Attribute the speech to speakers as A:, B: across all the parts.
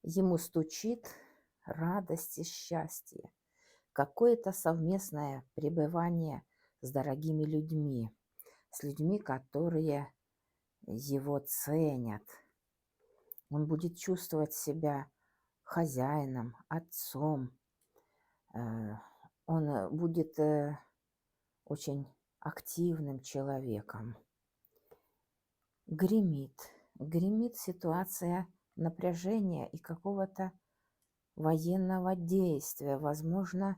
A: Ему стучит радость и счастье, какое-то совместное пребывание с дорогими людьми, с людьми, которые его ценят. Он будет чувствовать себя хозяином, отцом. э, Он будет очень активным человеком. Гремит ситуация напряжения и какого-то военного действия, возможно,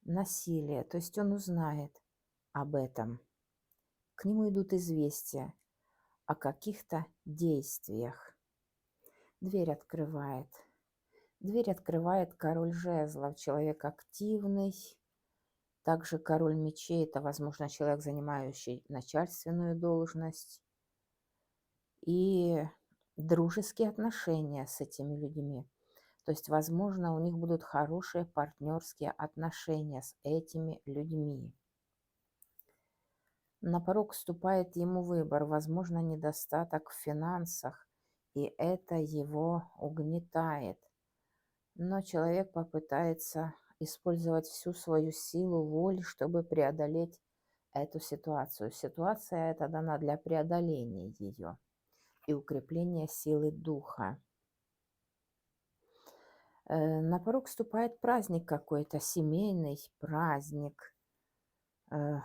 A: насилия. То есть он узнает об этом. К нему идут известия о каких-то действиях. Дверь открывает. Дверь открывает король жезлов, человек активный. Также король мечей – это, возможно, человек, занимающий начальственную должность. И дружеские отношения с этими людьми. То есть, возможно, у них будут хорошие партнерские отношения с этими людьми. На порог вступает ему выбор, возможно, недостаток в финансах, и это его угнетает. Но человек попытается использовать всю свою силу воли, чтобы преодолеть эту ситуацию. Ситуация эта дана для преодоления ее и укрепления силы духа. На порог вступает праздник какой-то, семейный праздник, э,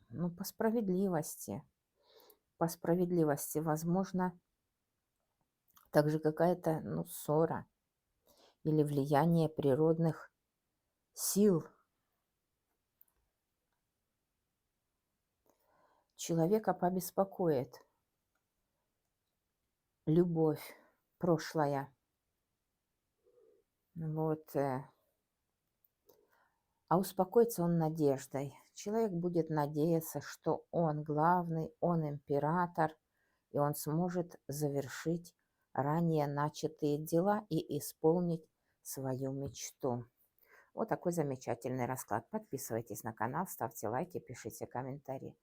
A: ну, по справедливости. По справедливости, возможно, также какая-то, ну, ссора или влияние природных сил. Человека побеспокоит любовь прошлая. Вот. А успокоится он надеждой. Человек будет надеяться, что он главный, он император, и он сможет завершить ранее начатые дела и исполнить свою мечту. Вот такой замечательный расклад. Подписывайтесь на канал, ставьте лайки, пишите комментарии.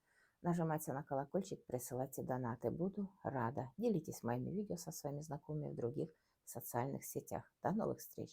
A: Нажимайте на колокольчик, присылайте донаты. Буду рада. Делитесь моими видео со своими знакомыми в других социальных сетях. До новых встреч!